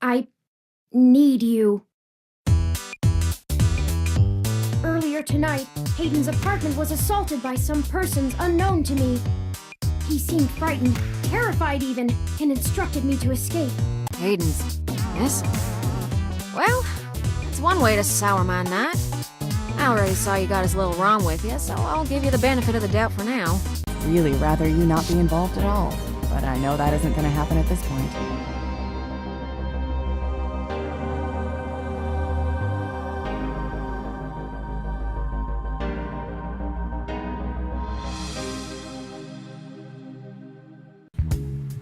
I need you. Earlier tonight, Hayden's apartment was assaulted by some persons unknown to me. He seemed frightened, terrified even, and instructed me to escape. Hayden's missing? Well, that's one way to sour my night. I already saw you got his little ROM with you, so I'll give you the benefit of the doubt for now. Really rather you not be involved at all, but I know that isn't going to happen at this point.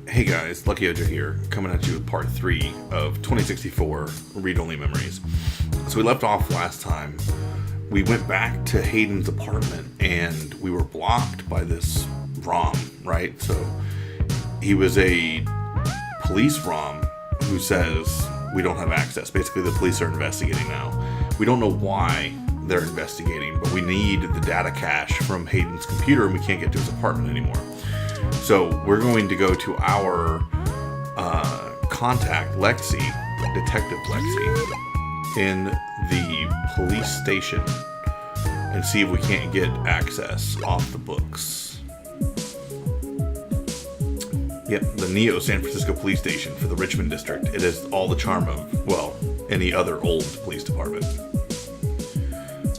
Hey guys, Lucky Ojo here, coming at you with part 3 of 2064 Read-Only Memories. So we left off last time. We went back to Hayden's apartment and we were blocked by this ROM, right? So he was a police ROM who says we don't have access. Basically the police are investigating now. We don't know why they're investigating, but we need the data cache from Hayden's computer and we can't get to his apartment anymore. So we're going to go to our contact, Lexi, Detective Lexi, in the police station and see if we can't get access off the books. Yep, the Neo San Francisco Police Station for the Richmond District. It has all the charm of, well, any other old police department.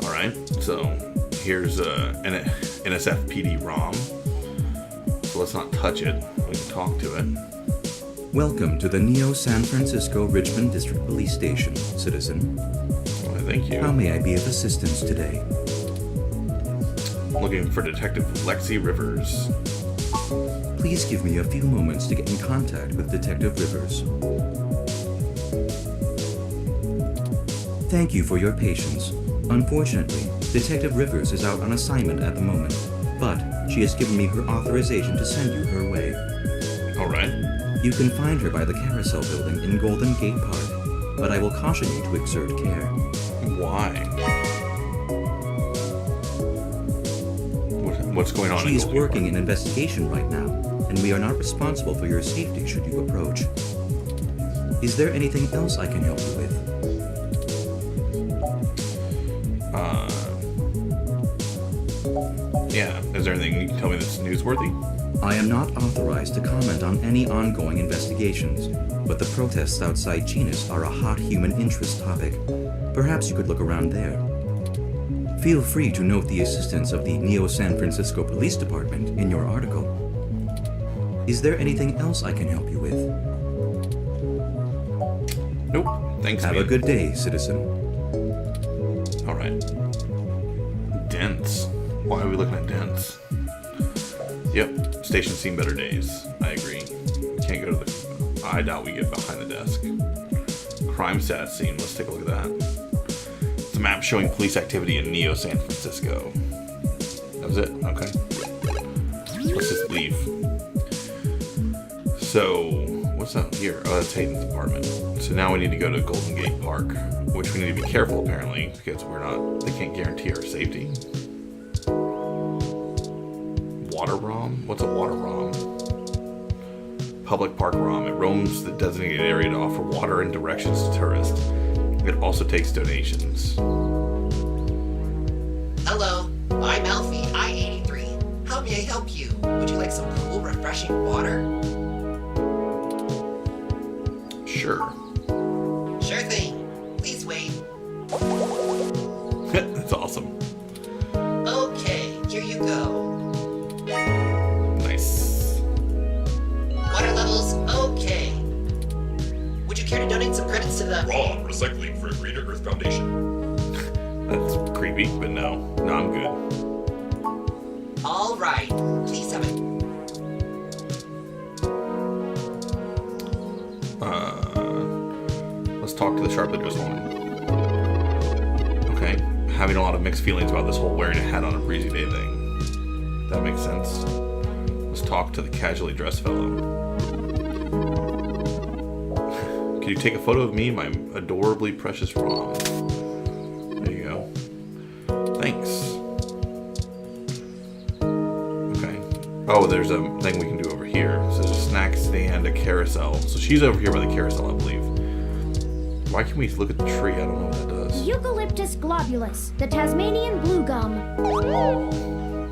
Alright, so here's an NSFPD ROM. So let's not touch it. We can talk to it. Welcome to the Neo San Francisco Richmond District Police Station, citizen. Well, thank you. How may I be of assistance today? Looking for Detective Lexi Rivers. Please give me a few moments to get in contact with Detective Rivers. Thank you for your patience. Unfortunately, Detective Rivers is out on assignment at the moment, but she has given me her authorization to send you her way. Alright. You can find her by the Carousel Building in Golden Gate Park, but I will caution you to exert care. Why? What's going on? She is working an investigation right now, and we are not responsible for your safety should you approach. Is there anything else I can help you with? Yeah. Is there anything you can tell me that's newsworthy? I am not authorized to comment on any ongoing investigations, but the protests outside Genus are a hot human interest topic. Perhaps you could look around there. Feel free to note the assistance of the Neo San Francisco Police Department in your article. Is there anything else I can help you with? Nope. Thanks, Have a good day, citizen. Alright. Dents. Why are we looking at dents? Yep. Station's seen better days. I agree. Can't go to the... I doubt we get behind the desk. Crime stats scene. Let's take a look at that. It's a map showing police activity in Neo San Francisco. That was it? Okay. Let's just leave. So, what's up here? Oh, that's Hayden's apartment. So now we need to go to Golden Gate Park, which we need to be careful apparently, because they can't guarantee our safety. Water ROM? What's a water ROM? Public park ROM. It roams the designated area to offer water and directions to tourists. It also takes donations. Hello, I'm Alfie, I-83. How may I help you? Would you like some cool, refreshing water? Sure. Sure thing. Please wait. That's awesome. Okay, here you go. Nice. Water levels, okay. Would you care to donate some credits to the... ROM recycling for Greener Earth Foundation. That's creepy, but no. No, I'm good. All right, please have it. Let's talk to the sharply dressed woman. Okay. Having a lot of mixed feelings about this whole wearing a hat on a breezy day thing. That makes sense. Let's talk to the casually dressed fellow. Can you take a photo of me and my adorably precious ROM? There you go. Thanks. Okay. Oh, there's a thing we can do over here. So there's a snack stand, a carousel. So she's over here by the carousel, I believe. Why can't we look at the tree? I don't know what that does. Eucalyptus globulus, the Tasmanian blue gum.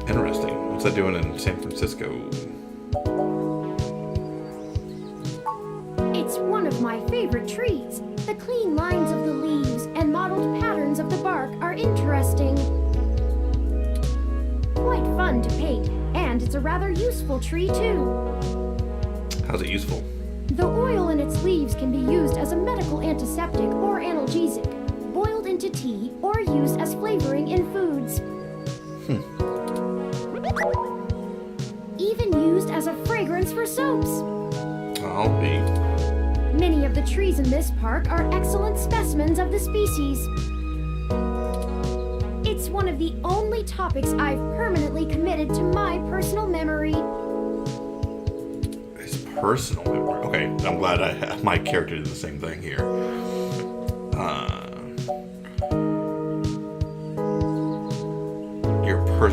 Interesting. What's that doing in San Francisco? It's one of my favorite trees. The clean lines of the leaves and mottled patterns of the bark are interesting. Quite fun to paint, and it's a rather useful tree too. How's it useful? The oil in its leaves can be used as a medical antiseptic or analgesic, boiled into tea, or used as flavoring in foods. Even used as a fragrance for soaps. I'll be. Many of the trees in this park are excellent specimens of the species. It's one of the only topics I've permanently committed to my personal memory. His personal memory. Okay, I'm glad my character did the same thing here.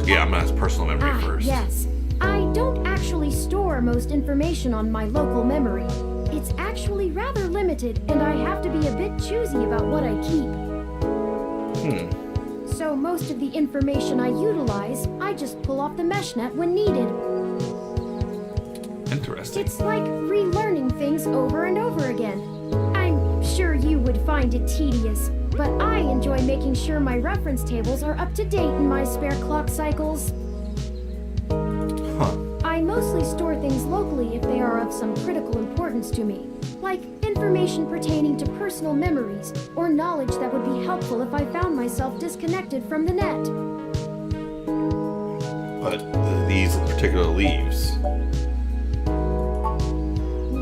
Yeah, I'm gonna ask personal memory first. Yes. I don't actually store most information on my local memory. It's actually rather limited, and I have to be a bit choosy about what I keep. So most of the information I utilize, I just pull off the mesh net when needed. Interesting. It's like relearning things over and over again. I'm sure you would find it tedious, but I enjoy making sure my reference tables are up to date in my spare clock cycles. I mostly store things locally if they are of some critical importance to me, like information pertaining to personal memories or knowledge that would be helpful if I found myself disconnected from the net. But these particular leaves.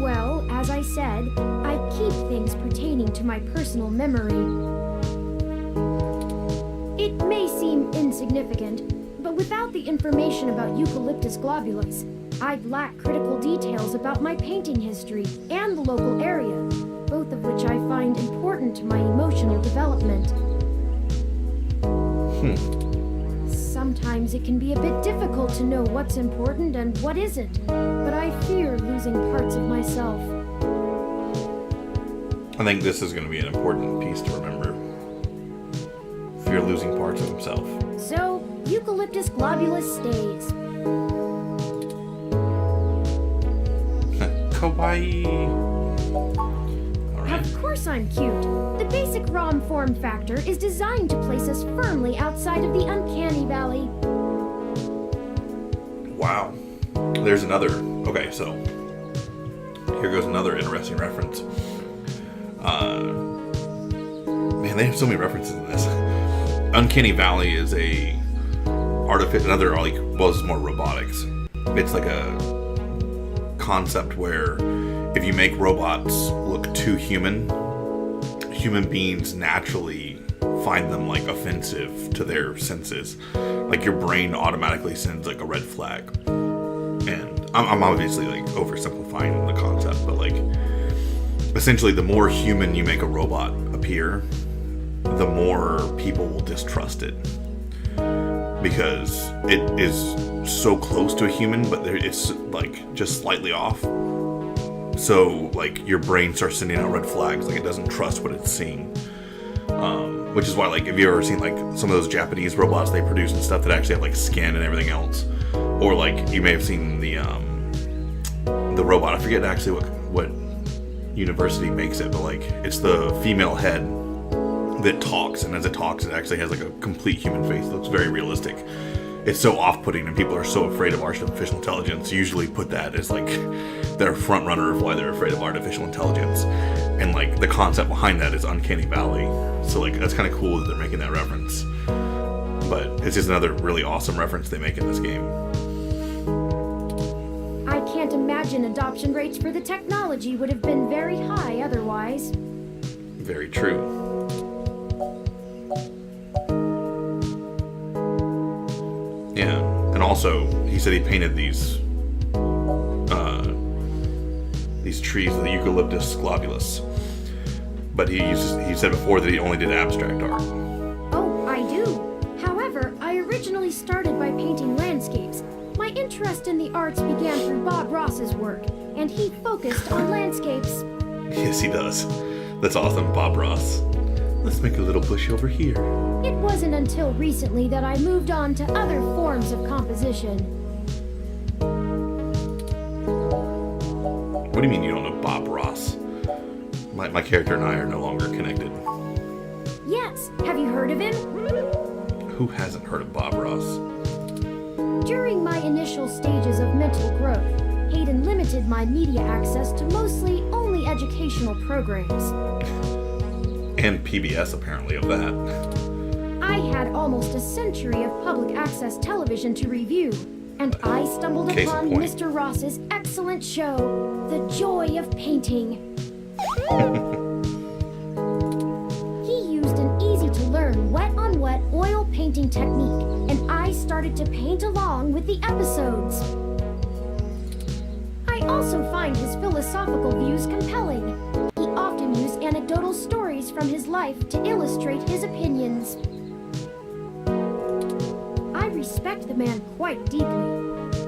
Well, as I said, I keep things pertaining to my personal memory. It may seem insignificant, but without the information about Eucalyptus globulus, I'd lack critical details about my painting history and the local area, both of which I find important to my emotional development. Sometimes it can be a bit difficult to know what's important and what isn't, but I fear losing parts of myself. I think this is going to be an important piece to remember. Fear losing parts of himself. So, Eucalyptus globulus stays. Kawaii. Alright. Of course I'm cute. The basic ROM form factor is designed to place us firmly outside of the uncanny valley. Wow. There's another. Okay, so here goes another interesting reference. Man, they have so many references in this. Uncanny Valley is another it's more robotics. It's like a concept where if you make robots look too human beings naturally find them like offensive to their senses. Like your brain automatically sends like a red flag. And I'm obviously like oversimplifying the concept, but like essentially the more human you make a robot appear, the more people will distrust it. Because it is so close to a human, but it's like just slightly off. So like your brain starts sending out red flags, like it doesn't trust what it's seeing. Which is why, like, have you ever seen like some of those Japanese robots they produce and stuff that actually have like skin and everything else? Or like you may have seen the robot. I forget actually what university makes it, but like it's the female head that talks, and as it talks, it actually has like a complete human face. It looks very realistic. It's so off-putting, and people are so afraid of artificial intelligence. Usually put that as like their front runner of why they're afraid of artificial intelligence, and like the concept behind that is Uncanny Valley. So like that's kind of cool that they're making that reference. But it's just another really awesome reference they make in this game. I can't imagine adoption rates for the technology would have been very high otherwise. Very true. Yeah, and also he said he painted these trees, the Eucalyptus globulus, but he said before that he only did abstract art. Oh, I do. However, I originally started by painting landscapes. My interest in the arts began through Bob Ross's work, and he focused on landscapes. Yes, he does. That's awesome, Bob Ross. Let's make a little bush over here. It wasn't until recently that I moved on to other forms of composition. What do you mean you don't know Bob Ross? My character and I are no longer connected. Yes, have you heard of him? Who hasn't heard of Bob Ross? During my initial stages of mental growth, Hayden limited my media access to mostly only educational programs. And PBS, apparently, of that. I had almost a century of public access television to review, and I stumbled Case in upon point. Mr. Ross's excellent show, The Joy of Painting. He used an easy-to-learn wet-on-wet oil painting technique, and I started to paint along with the episodes. I also find his philosophical views compelling. He often used anecdotal stories from his life to illustrate his opinions. I respect the man quite deeply.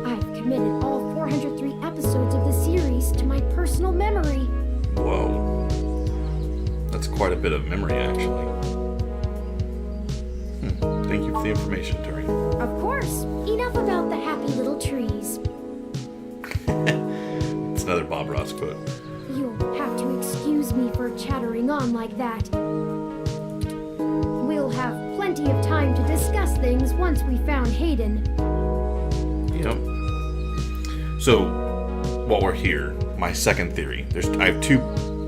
I've committed all 403 episodes of the series to my personal memory. Whoa. That's quite a bit of memory, actually. Thank you for the information, Turing. Of course, enough about the happy little trees. It's another Bob Ross quote. You'll have to excuse me for chattering on like that. We'll have plenty of time to discuss things once we found Hayden. Yep. So, while we're here, my second theory. I have two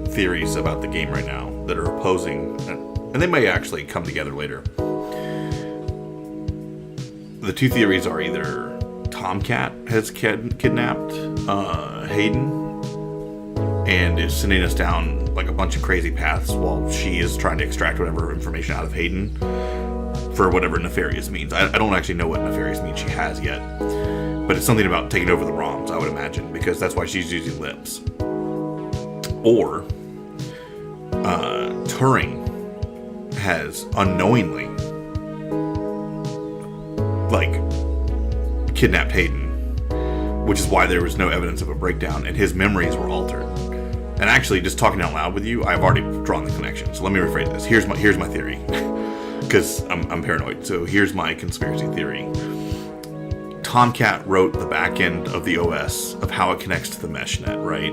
theories about the game right now that are opposing, and they may actually come together later. The two theories are either Tomcat has kidnapped Hayden and is sending us down like a bunch of crazy paths while she is trying to extract whatever information out of Hayden for whatever nefarious means. I don't actually know what nefarious means she has yet, but it's something about taking over the ROMs, I would imagine, because that's why she's using lips. Or Turing has unknowingly kidnapped Hayden, which is why there was no evidence of a breakdown and his memories were altered. And actually, just talking out loud with you, I've already drawn the connection. So let me rephrase this. Here's my theory, because I'm paranoid. So here's my conspiracy theory. Tomcat wrote the back end of the OS of how it connects to the mesh net, right?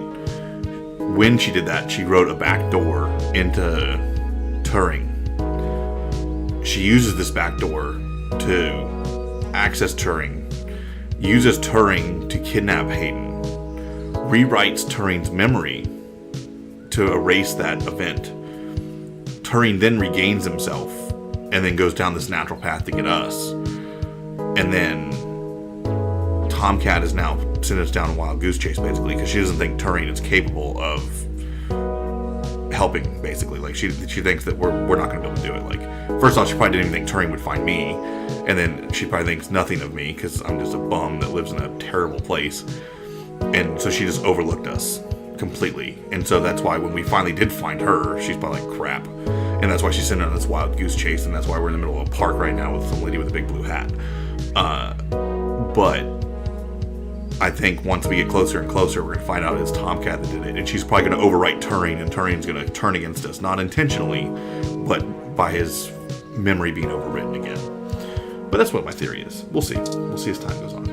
When she did that, she wrote a back door into Turing. She uses this back door to access Turing, uses Turing to kidnap Hayden, rewrites Turing's memory to erase that event. Turing then regains himself and then goes down this natural path to get us. And then Tomcat is now sent us down a wild goose chase, basically, because she doesn't think Turing is capable of helping, basically. Like, she thinks that we're not going to be able to do it. Like, first off, she probably didn't even think Turing would find me, and then she probably thinks nothing of me because I'm just a bum that lives in a terrible place. And so she just overlooked us completely. And so that's why when we finally did find her, she's probably like, crap. And that's why she's sent on this wild goose chase, and that's why we're in the middle of a park right now with some lady with a big blue hat. But I think once we get closer and closer, we're going to find out it's Tomcat that did it. And she's probably going to overwrite Turing, and Turing's going to turn against us. Not intentionally, but by his memory being overwritten again. But that's what my theory is. We'll see. We'll see as time goes on.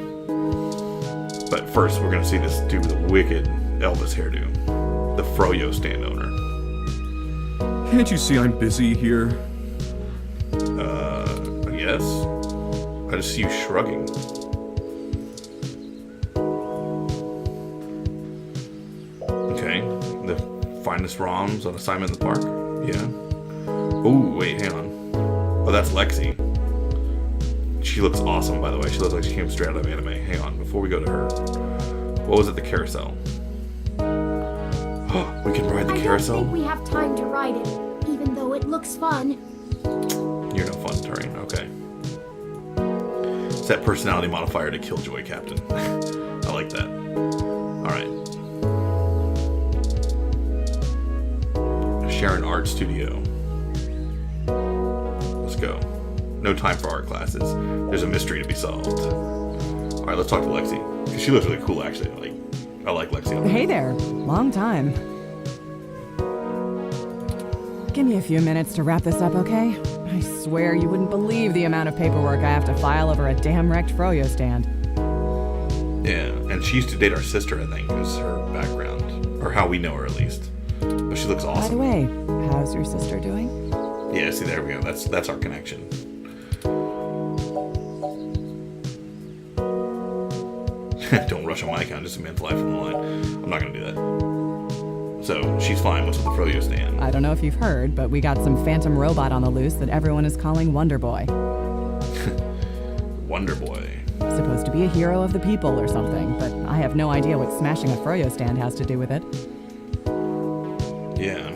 But first, we're going to see this dude with a wicked Elvis hairdo. The Froyo stand owner. Can't you see I'm busy here? I guess. I just see you shrugging. Okay. The finest ROMs on assignment in the park? Yeah. Oh, wait, hang on. Oh, that's Lexi. She looks awesome, by the way. She looks like she came straight out of anime. Hang on, before we go to her. What was it, the carousel? We can ride the carousel? I don't think we have time to ride it, even though it looks fun. You're no fun, Turing. Okay. Set personality modifier to Killjoy Captain. I like that. Alright. Sharon Art Studio. Let's go. No time for art classes. There's a mystery to be solved. Alright, let's talk to Lexi. Because she looks really cool, actually. I like Lexi. Hey there. Long time. Give me a few minutes to wrap this up, okay? I swear you wouldn't believe the amount of paperwork I have to file over a damn wrecked froyo stand. Yeah, and she used to date our sister, I think, is her background. Or how we know her, at least. But she looks By the awesome. way, how's your sister doing? Yeah, see, there we go. That's our connection. Don't rush on my account, just a man's life on the line. I'm not gonna do that. So, she's fine. What's with the froyo stand? I don't know if you've heard, but we got some phantom robot on the loose that everyone is calling Wonder Boy. Wonder Boy. Supposed to be a hero of the people or something, but I have no idea what smashing a froyo stand has to do with it. Yeah.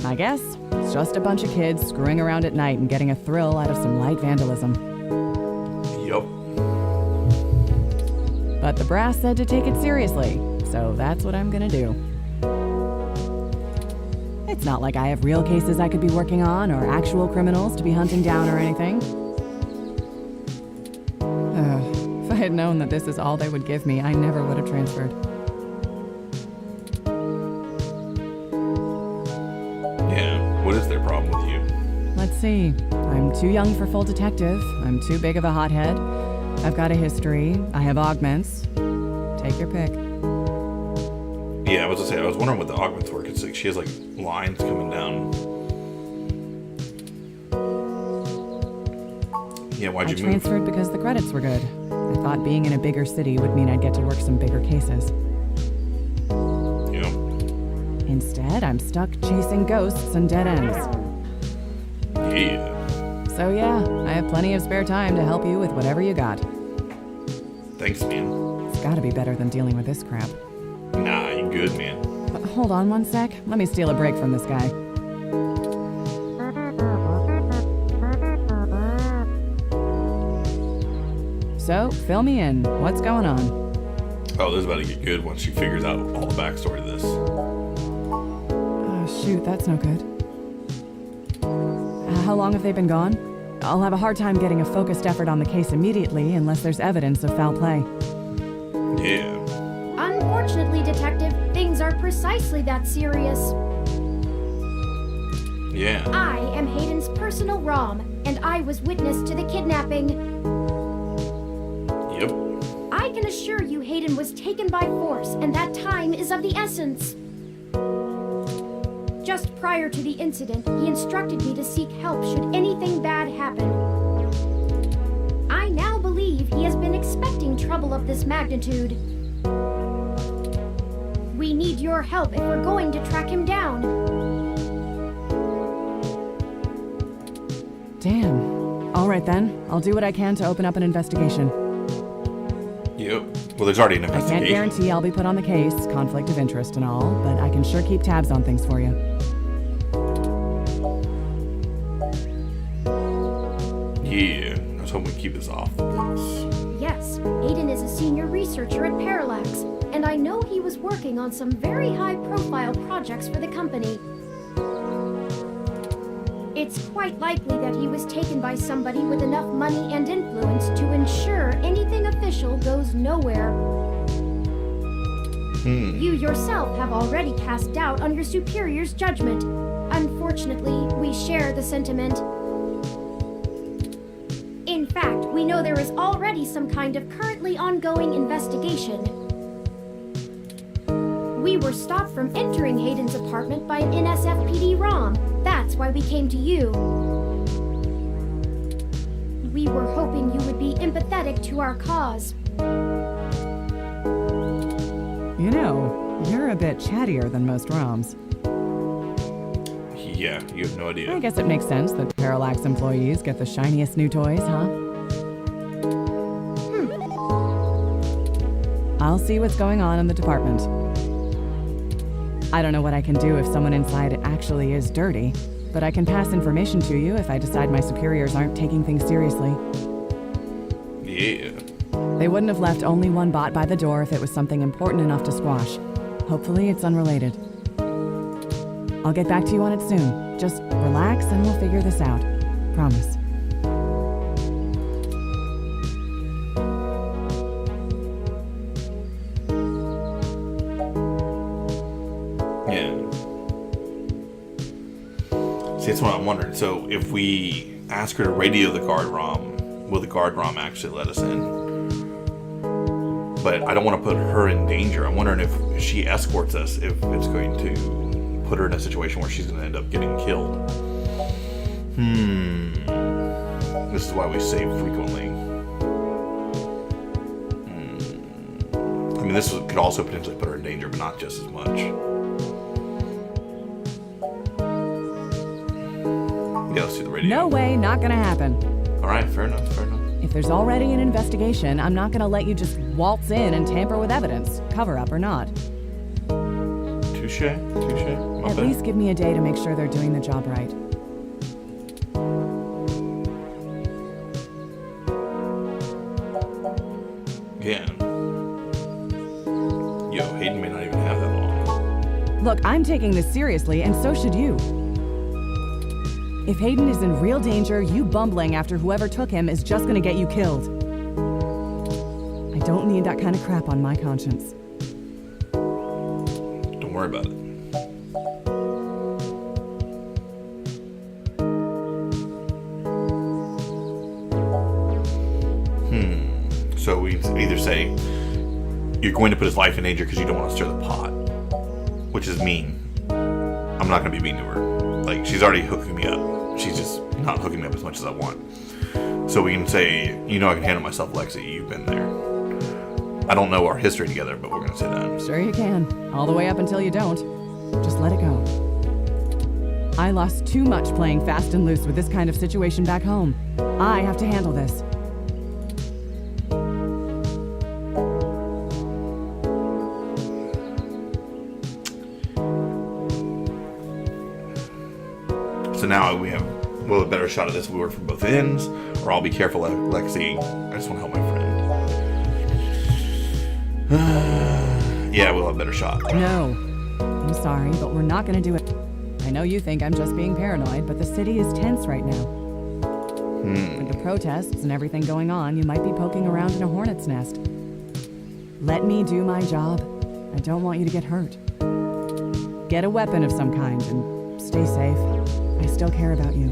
I guess it's just a bunch of kids screwing around at night and getting a thrill out of some light vandalism. Yup. But the brass said to take it seriously, so that's what I'm gonna do. It's not like I have real cases I could be working on or actual criminals to be hunting down or anything. If I had known that this is all they would give me, I never would have transferred. Yeah. What is their problem with you? Let's see. I'm too young for full detective. I'm too big of a hothead. I've got a history. I have augments. Take your pick. Yeah, I was wondering what the augments were. It's like she has like lines coming down. Yeah, why'd I you move? transferred because the credits were good. I thought being in a bigger city would mean I'd get to work some bigger cases. Yeah. Instead, I'm stuck chasing ghosts and dead ends. Yeah. So yeah, I have plenty of spare time to help you with whatever you got. Thanks, man. It's gotta be better than dealing with this crap. Nah, you good, man. But hold on one sec. Let me steal a break from this guy. So, fill me in. What's going on? Oh, this is about to get good once she figures out all the backstory to this. Oh, shoot, that's no good. How long have they been gone? I'll have a hard time getting a focused effort on the case immediately unless there's evidence of foul play. Yeah. Unfortunately, Detective, things are precisely that serious. Yeah. I am Hayden's personal ROM, and I was witness to the kidnapping. Yep. I can assure you Hayden was taken by force, and that time is of the essence. Just prior to the incident, he instructed me to seek help should anything bad happen. I now believe he has been expecting trouble of this magnitude. We need your help if we're going to track him down. Damn. All right then. I'll do what I can to open up an investigation. Yep. Well, there's already an I investigation. can't guarantee I'll be put on the case, conflict of interest and all, but I can sure keep tabs on things for you. Yeah. I was hoping we'd keep this off the books. Yes, Hayden is a senior researcher at Parallax, and I know he was working on some very high-profile projects for the company. It's quite likely that he was taken by somebody with enough money and influence to ensure anything official goes nowhere. You yourself have already cast doubt on your superior's judgment. Unfortunately, we share the sentiment. In fact, we know there is already some kind of currently ongoing investigation. We were stopped from entering Hayden's apartment by an NSFPD ROM. That's why we came to you. We were hoping you would be empathetic to our cause. You know, you're a bit chattier than most ROMs. Yeah, you have no idea. I guess it makes sense that Parallax employees get the shiniest new toys, huh? I'll see what's going on in the department. I don't know what I can do if someone inside actually is dirty, but I can pass information to you if I decide my superiors aren't taking things seriously. Yeah. They wouldn't have left only one bot by the door if it was something important enough to squash. Hopefully it's unrelated. I'll get back to you on it soon. Just relax and we'll figure this out. Promise. Yeah. See, that's what I'm wondering. So if we ask her to radio the guard ROM, will the guard ROM actually let us in? But I don't want to put her in danger. I'm wondering if she escorts us, if it's going to put her in a situation where she's going to end up getting killed. This is why we save frequently. I mean, this could also potentially put her in danger, but not just as much. Yeah, let's do the radio. No way, not gonna happen. All right, fair enough, fair enough. If there's already an investigation, I'm not gonna let you just waltz in and tamper with evidence, cover up or not. Touche, touche. At least give me a day to make sure they're doing the job right. Again. Yo, Hayden may not even have that long. Look, I'm taking this seriously, and so should you. If Hayden is in real danger, you bumbling after whoever took him is just gonna get you killed. I don't need that kind of crap on my conscience. Don't worry about it. So we either say, you're going to put his life in danger because you don't want to stir the pot, which is mean. I'm not going to be mean to her. Like, she's already hooking me up. She's just not hooking me up as much as I want. So we can say, you know I can handle myself, Lexi. You've been there. I don't know our history together, but we're going to say that. Sure you can. All the way up until you don't. Just let it go. I lost too much playing fast and loose with this kind of situation back home. I have to handle this. So now we have a better shot at this. We work from both ends, or I'll be careful, Lexi. I just want to help my friend. Yeah, we'll have a better shot. No. I'm sorry, but we're not gonna do it. I know you think I'm just being paranoid, but the city is tense right now. With the protests and everything going on, you might be poking around in a hornet's nest. Let me do my job. I don't want you to get hurt. Get a weapon of some kind and stay safe. I still care about you.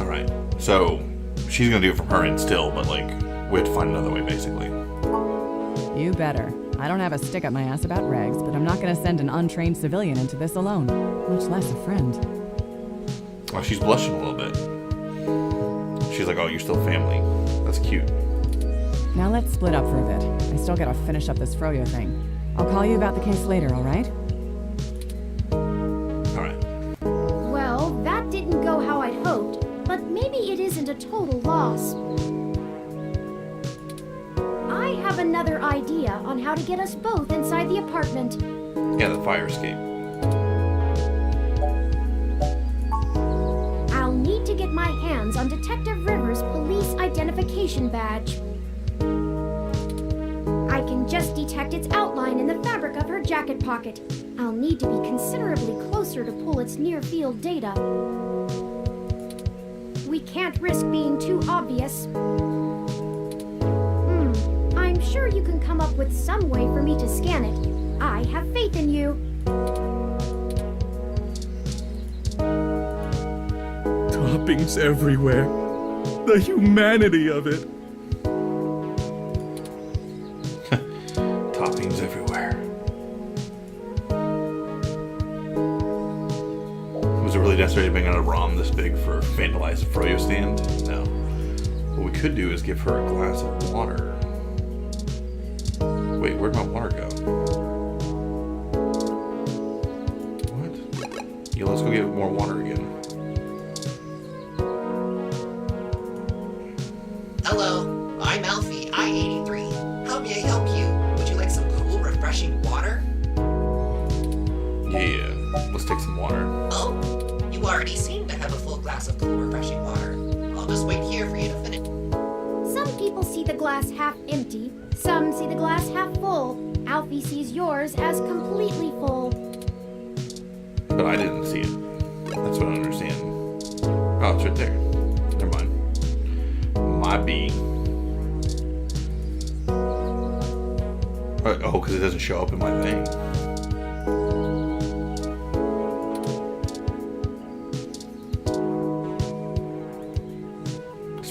Alright, so she's gonna do it from her end still, but like, we have to find another way, basically. You better. I don't have a stick up my ass about regs, but I'm not gonna send an untrained civilian into this alone, much less a friend. Well, she's blushing a little bit. She's like, oh, you're still family. That's cute. Now let's split up for a bit. I still gotta finish up this Froyo thing. I'll call you about the case later, alright? Alright. Well, that didn't go how I'd hoped, but maybe it isn't a total loss. I have another idea on how to get us both inside the apartment. Yeah, the fire escape. I'll need to get my hands on Detective Rivers' police identification badge. I can just detect its outline in the fabric of her jacket pocket. I'll need to be considerably closer to pull its near-field data. We can't risk being too obvious. I'm sure you can come up with some way for me to scan it. I have faith in you. Toppings everywhere. The humanity of it. Toppings everywhere. Was it really necessary to bring out a ROM this big for vandalize a Froyo stand? No. What we could do is give her a glass of water. Wait, where'd my water go? What? Yeah, let's go get more water again. Hello, I'm Alfie, I-83. How may I help you? Would you like some cool, refreshing water? Yeah, let's take some water. Oh, you already seem to have a full glass of cool, refreshing water. I'll just wait here for you to finish. Some people see the glass half empty, some see the glass half full. Alfie sees yours as completely full. But I didn't see it. That's what I don't understand. Oh, it's right there. Never mind. My B. Oh, because it doesn't show up in my thing.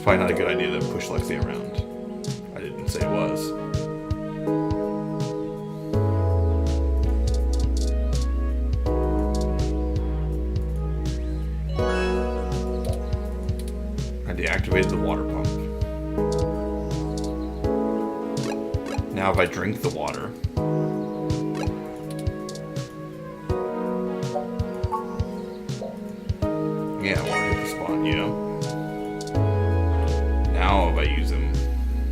probably not a good idea to push Lexi around. I didn't say it was. I deactivated the water pump. Now if I drink the water... Yeah, I want to hit the spot, you know? Now if I use him...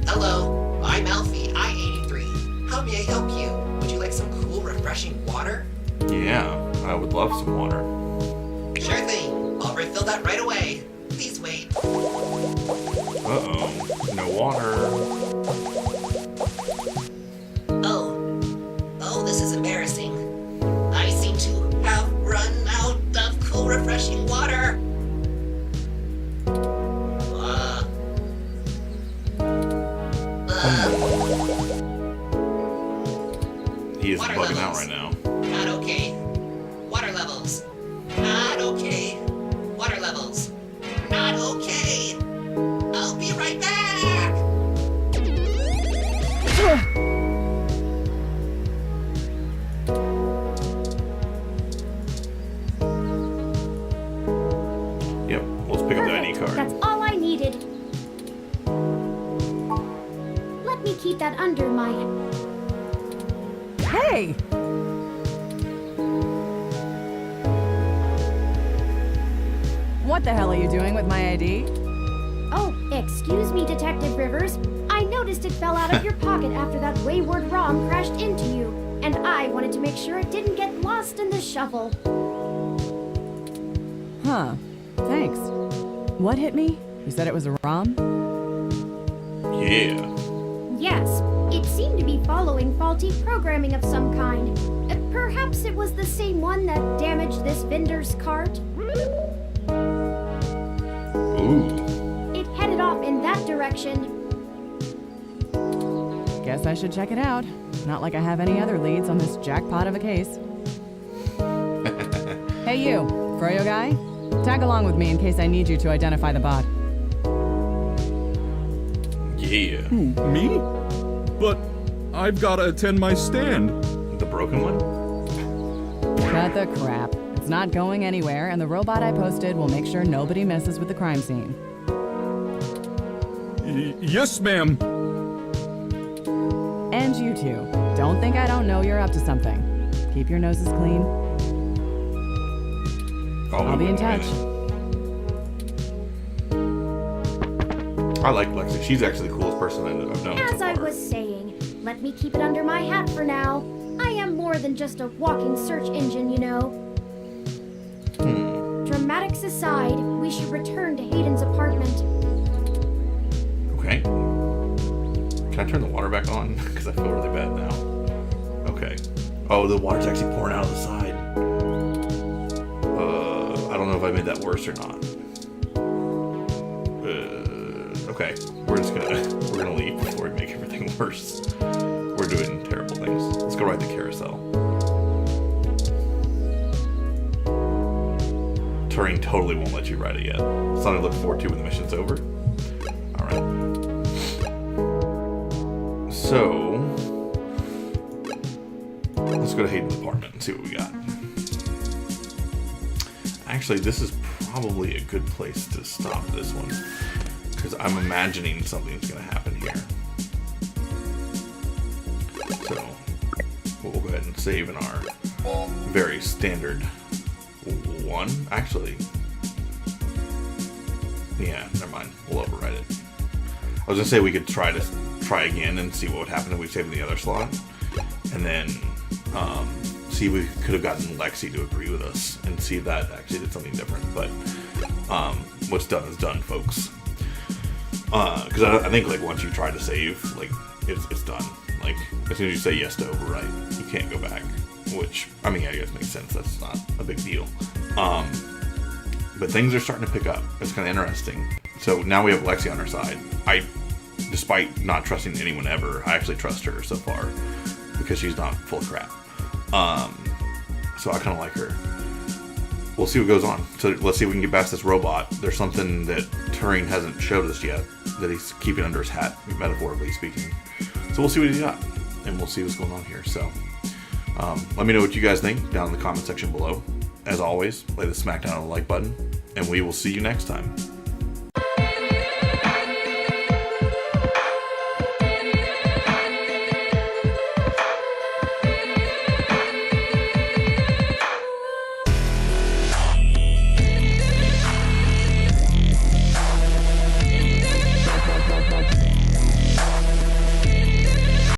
Hello, I'm Alfie, I-83. How may I help you? Would you like some cool, refreshing water? Yeah, I would love some water. Sure thing. I'll refill that right away. Please wait. Uh-oh. No water. Oh, this is embarrassing. I seem to have run out of cool, refreshing water. He is Water bugging out levels. right now. Not okay. Water levels. Not okay. Water levels. Not okay. I'll be right back. Yep, let's pick up the ID Perfect. card. That's all I needed. Let me keep that under my... Hey! What the hell are you doing with my ID? Oh, excuse me, Detective Rivers. I noticed it fell out of your pocket after that wayward ROM crashed into you, and I wanted to make sure it didn't get lost in the shuffle. Huh. Thanks. What hit me? You said it was a ROM? Yeah. Yes, it seemed to be following faulty programming of some kind. Perhaps it was the same one that damaged this vendor's cart? Ooh. It headed off in that direction. Guess I should check it out. Not like I have any other leads on this jackpot of a case. Hey you, Froyo guy? Tag along with me in case I need you to identify the bot. Yeah. Who, me? But I've gotta attend my stand. The broken one? Cut the crap. It's not going anywhere, and the robot I posted will make sure nobody messes with the crime scene. Yes, ma'am. And you two. Don't think I don't know you're up to something. Keep your noses clean. Oh, I'll be in touch. I like Lexi. She's actually the coolest person I've known so As I far. was saying, let me keep it under my hat for now. I am more than just a walking search engine, you know. Dramatics aside, we should return to Hayden's apartment. Okay. Can I turn the water back on? Because I feel really bad now. Okay. Oh, the water's actually pouring out of the side. I don't know if I made that worse or not. Okay. We're gonna leave before we make everything worse. We're doing terrible things. Let's go ride the carousel. Turing totally won't let you ride it yet. Something to look forward to when the mission's over. Alright. So, let's go to Hayden's apartment and see what we got. Actually, this is probably a good place to stop this one, because I'm imagining something's going to happen here. So, we'll go ahead and save in our very standard one. Actually, yeah, never mind. We'll override it. I was going to say we could try again and see what would happen if we saved in the other slot, and then see if we could have gotten Lexi to agree with us and see if that actually did something different. But what's done is done, folks. Because I think like once you try to save, like it's done. Like as soon as you say yes to overwrite, you can't go back. Which I mean, I guess makes sense. That's not a big deal. But things are starting to pick up. It's kind of interesting. So now we have Lexi on our side. Despite not trusting anyone ever, I actually trust her so far because she's not full of crap. So I kind of like her. we'll see what goes on. So let's see if we can get past this robot. There's something that Turing hasn't showed us yet that he's keeping under his hat, metaphorically speaking. So we'll see what he's got, and we'll see what's going on here. So let me know what you guys think down in the comment section below. As always, lay the smack down on the like button, and we will see you next time.